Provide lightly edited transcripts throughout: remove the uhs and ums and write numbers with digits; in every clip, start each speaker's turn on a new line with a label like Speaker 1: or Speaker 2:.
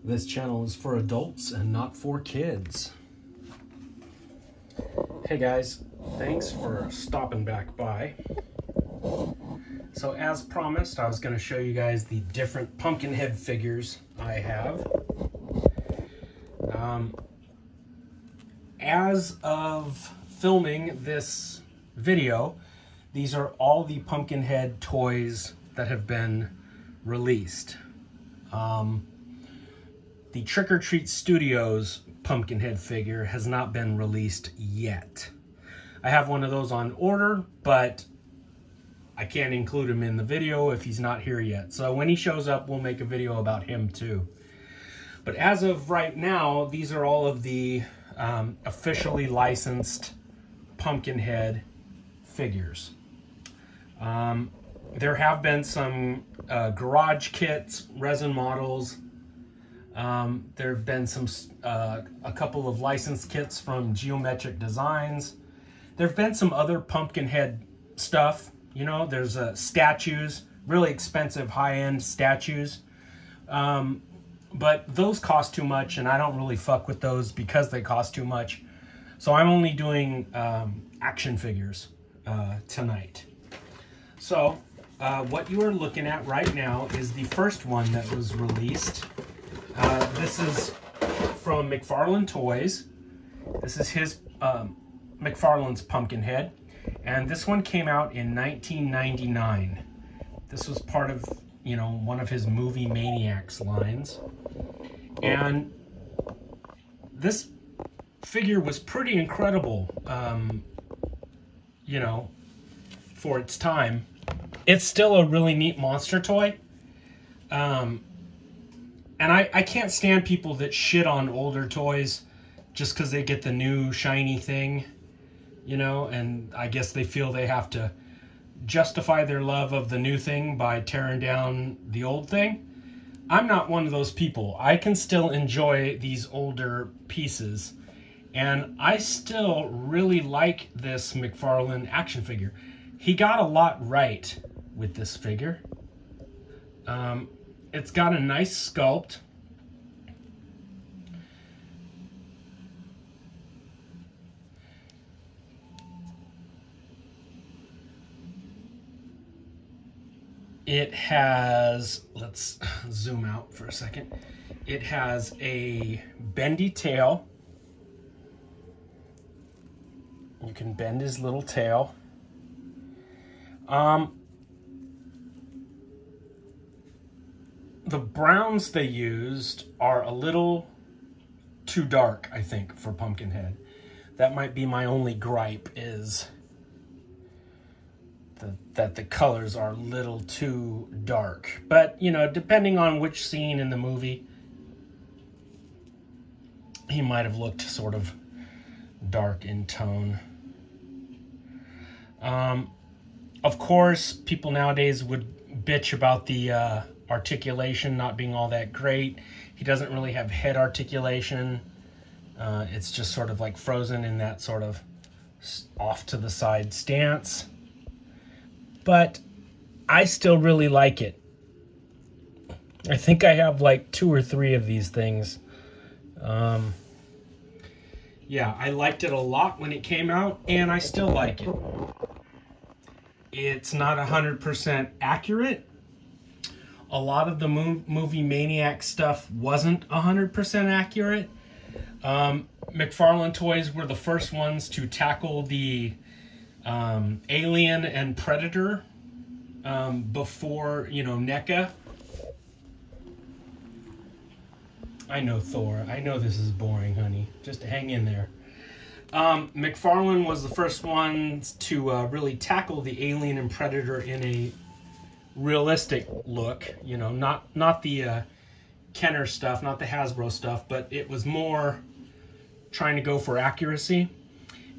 Speaker 1: This channel is for adults and not for kids. Hey guys, thanks for stopping back by. So as promised, I was going to show you guys the different Pumpkinhead figures I have. As of filming this video, these are all the Pumpkinhead toys that have been released. The Trick or Treat Studios Pumpkinhead figure has not been released yet. I have one of those on order, but I can't include him in the video if he's not here yet. So when he shows up, we'll make a video about him too. But as of right now, these are all of the officially licensed Pumpkinhead figures. There have been some garage kits, resin models. There have been a couple of licensed kits from Geometric Designs. There have been some other Pumpkinhead stuff. You know, there's statues, really expensive high-end statues. But those cost too much, and I don't really fuck with those because they cost too much. So I'm only doing action figures tonight. So what you are looking at right now is the first one that was released. This is from McFarlane Toys. This is his McFarlane's Pumpkinhead, and this one came out in 1999. This was part of, you know, one of his Movie Maniacs lines, and this figure was pretty incredible, you know, for its time. It's still a really neat monster toy. And I can't stand people that shit on older toys just because they get the new shiny thing, you know, and I guess they feel they have to justify their love of the new thing by tearing down the old thing. I'm not one of those people. I can still enjoy these older pieces, and I still really like this McFarlane action figure. He got a lot right with this figure. It's got a nice sculpt. It has, let's zoom out for a second. It has a bendy tail. You can bend his little tail. The browns they used are a little too dark, I think, for Pumpkinhead. That might be my only gripe, is that the colors are a little too dark. But, you know, depending on which scene in the movie, he might have looked sort of dark in tone. Of course, people nowadays would bitch about the articulation not being all that great. He doesn't really have head articulation. It's just sort of like frozen in that sort of off to the side stance. But I still really like it. I think I have like 2 or 3 of these things. Yeah, I liked it a lot when it came out, and I still like it. It's not 100% accurate. A lot of the Movie Maniac stuff wasn't 100% accurate. McFarlane Toys were the first ones to tackle the Alien and Predator before, you know, NECA. I know, Thor. I know this is boring, honey. Just hang in there. McFarlane was the first ones to really tackle the Alien and Predator in a realistic look, you know, not the Kenner stuff, not the Hasbro stuff, but it was more trying to go for accuracy.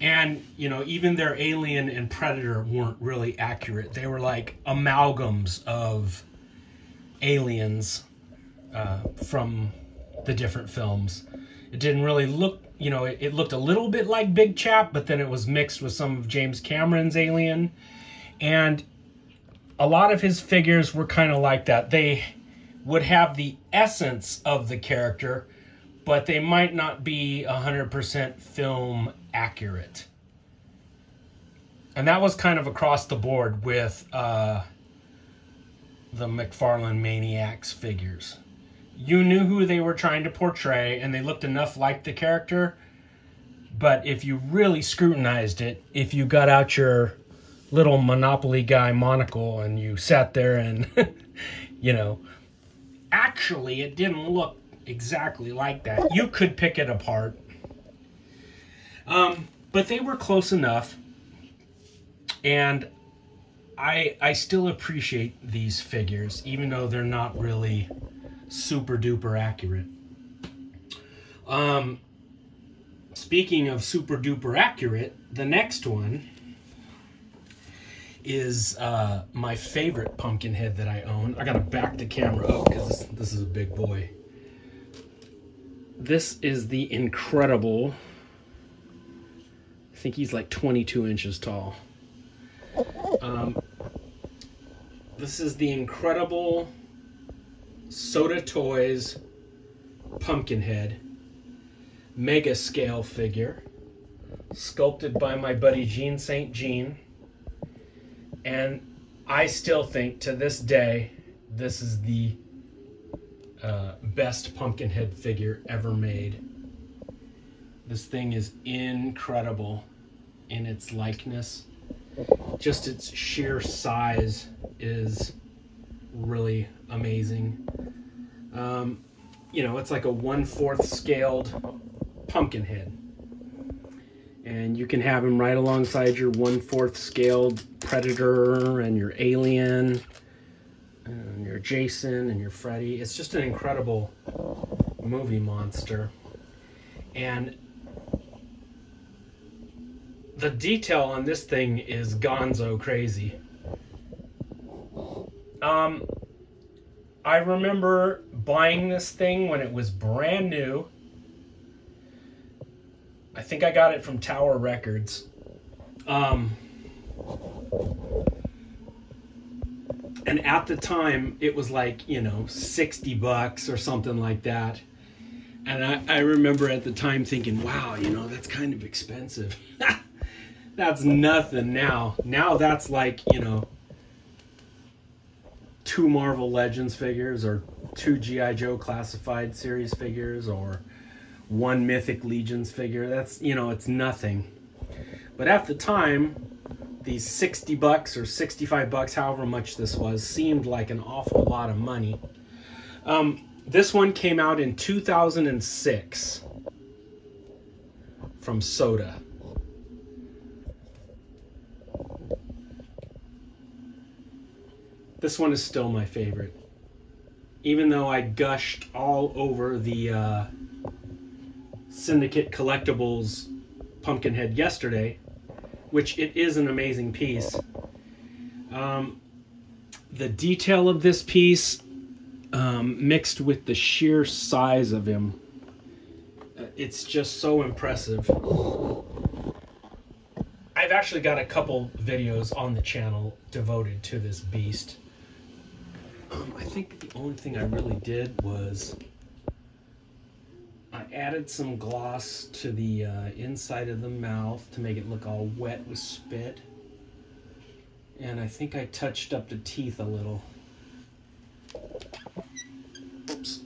Speaker 1: And, you know, even their Alien and Predator weren't really accurate. They were like amalgams of aliens from the different films. It didn't really look, you know, it looked a little bit like Big Chap, but then it was mixed with some of James Cameron's Alien. And a lot of his figures were kind of like that. They would have the essence of the character, but they might not be 100% film accurate. And that was kind of across the board with the McFarlane Maniacs figures. You knew who they were trying to portray, and they looked enough like the character. But if you really scrutinized it, if you got out your little Monopoly guy monocle and you sat there and, you know, actually it didn't look exactly like that, you could pick it apart. But they were close enough. And I still appreciate these figures, even though they're not really super duper accurate. Speaking of super duper accurate, the next one is my favorite Pumpkinhead that I own. I gotta back the camera up because this is a big boy. This is the incredible, I think he's like 22 inches tall. This is the incredible Soda Toys Pumpkinhead mega scale figure, sculpted by my buddy Gene St. Jean. And I still think to this day this is the best Pumpkinhead figure ever made. This thing is incredible in its likeness. Just its sheer size is really amazing. You know, it's like a 1/4 scaled Pumpkinhead. And you can have him right alongside your 1/4 scaled Predator and your Alien and your Jason and your Freddy. It's just an incredible movie monster. And the detail on this thing is gonzo crazy. I remember buying this thing when it was brand new. I think I got it from Tower Records. And at the time, it was like, you know, $60 or something like that. And I remember at the time thinking, wow, you know, that's kind of expensive. That's nothing now. Now that's like, you know, 2 Marvel Legends figures or 2 G.I. Joe Classified series figures or 1 Mythic Legions figure. That's, you know, it's nothing. But at the time, these $60 or $65, however much this was, seemed like an awful lot of money. This one came out in 2006 from Soda. This one is still my favorite. Even though I gushed all over the Syndicate Collectibles Pumpkinhead yesterday, which it is an amazing piece. The detail of this piece, mixed with the sheer size of him, it's just so impressive. I've actually got a couple videos on the channel devoted to this beast. I think the only thing I really did was I added some gloss to the inside of the mouth to make it look all wet with spit. And I think I touched up the teeth a little. Oops.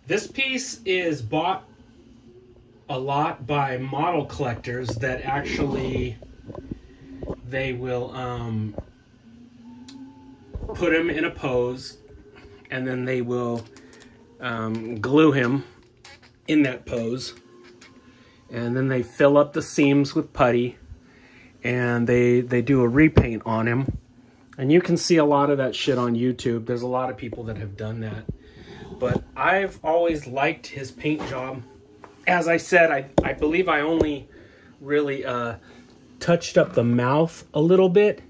Speaker 1: This piece is bought a lot by model collectors that actually they will put him in a pose and then they will glue him in that pose, and then they fill up the seams with putty and they do a repaint on him. And you can see a lot of that shit on YouTube. There's a lot of people that have done that. But I've always liked his paint job. As I said, I believe I only really touched up the mouth a little bit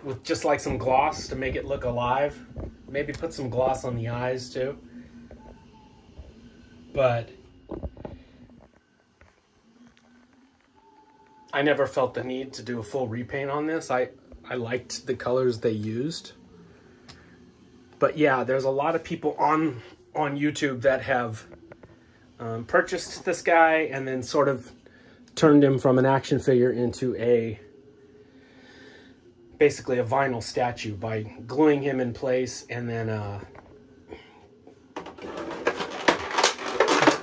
Speaker 1: with just like some gloss to make it look alive. Maybe put some gloss on the eyes too. But I never felt the need to do a full repaint on this. I liked the colors they used. But yeah, there's a lot of people on YouTube that have purchased this guy and then sort of turned him from an action figure into basically a vinyl statue by gluing him in place and then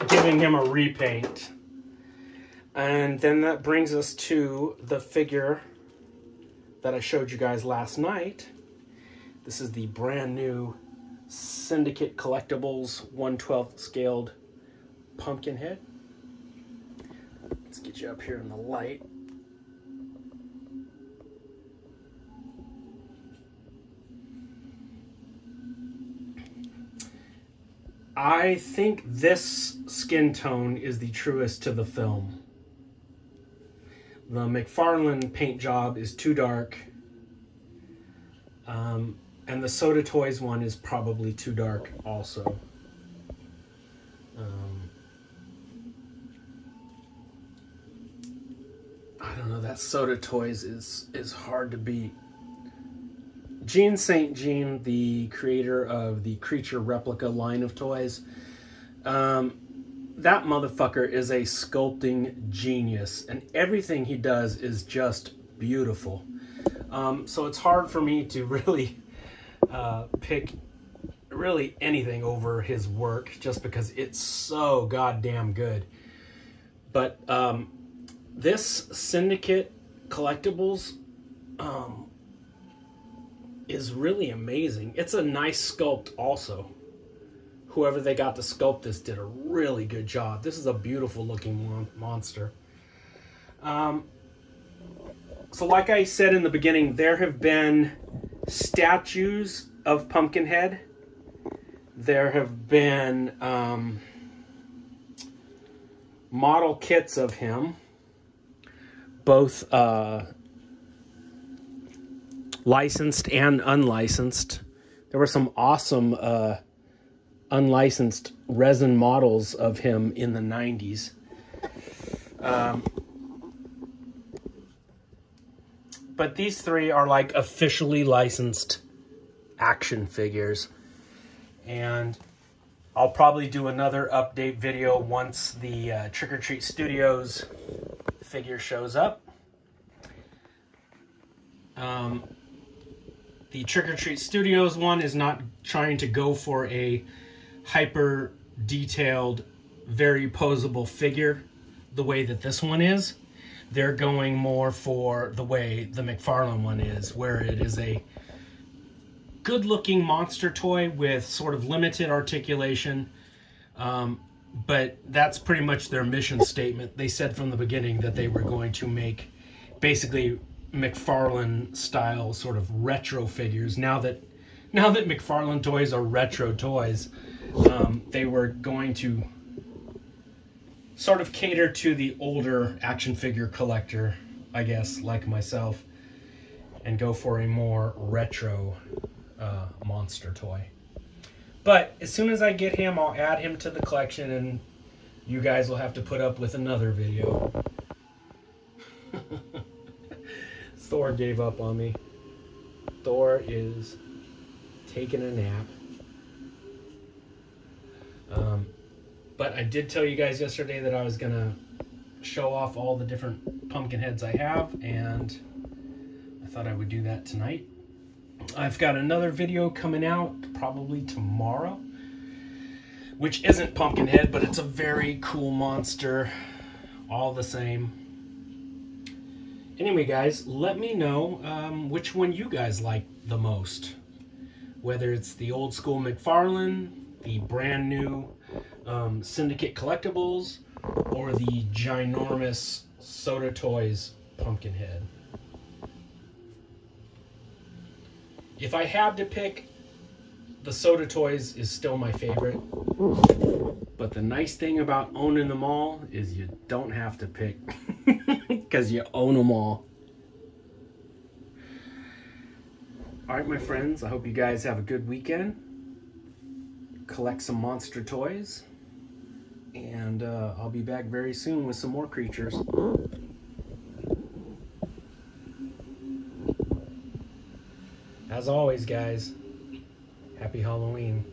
Speaker 1: giving him a repaint. And then that brings us to the figure that I showed you guys last night. This is the brand new Syndicate Collectibles 1/12 scaled Pumpkinhead. Let's get you up here in the light. I think this skin tone is the truest to the film. The McFarlane paint job is too dark. And the Soda Toys one is probably too dark also. I don't know, that Soda Toys is hard to beat. Gene St. Jean, the creator of the Creature Replica line of toys, that motherfucker is a sculpting genius, and everything he does is just beautiful. So it's hard for me to really pick really anything over his work just because it's so goddamn good. But this Syndicate Collectibles is really amazing. It's a nice sculpt also. Whoever they got to sculpt this did a really good job. This is a beautiful looking monster. So like I said in the beginning, there have been statues of Pumpkinhead. There have been model kits of him, both licensed and unlicensed. There were some awesome unlicensed resin models of him in the 90s. But these three are like officially licensed action figures. And I'll probably do another update video once the Trick or Treat Studios figure shows up. The Trick or Treat Studios one is not trying to go for a hyper detailed, very posable figure the way that this one is. They're going more for the way the McFarlane one is, where it is a good looking monster toy with sort of limited articulation. But that's pretty much their mission statement. They said from the beginning that they were going to make basically McFarlane style sort of retro figures. Now that McFarlane toys are retro toys, they were going to sort of cater to the older action figure collector, I guess, like myself, and go for a more retro monster toy. But as soon as I get him, I'll add him to the collection, and you guys will have to put up with another video. Thor gave up on me. Thor is taking a nap. But I did tell you guys yesterday that I was going to show off all the different Pumpkinheads I have, and I thought I would do that tonight. I've got another video coming out probably tomorrow, which isn't Pumpkinhead, but it's a very cool monster all the same. Anyway, guys, let me know which one you guys like the most. Whether it's the old school McFarlane, the brand new Syndicate Collectibles, or the ginormous Soda Toys Pumpkinhead. If I had to pick, the Soda Toys is still my favorite. But the nice thing about owning them all is you don't have to pick, because you own them all. All right, my friends, I hope you guys have a good weekend. Collect some monster toys. And I'll be back very soon with some more creatures. As always, guys, happy Halloween.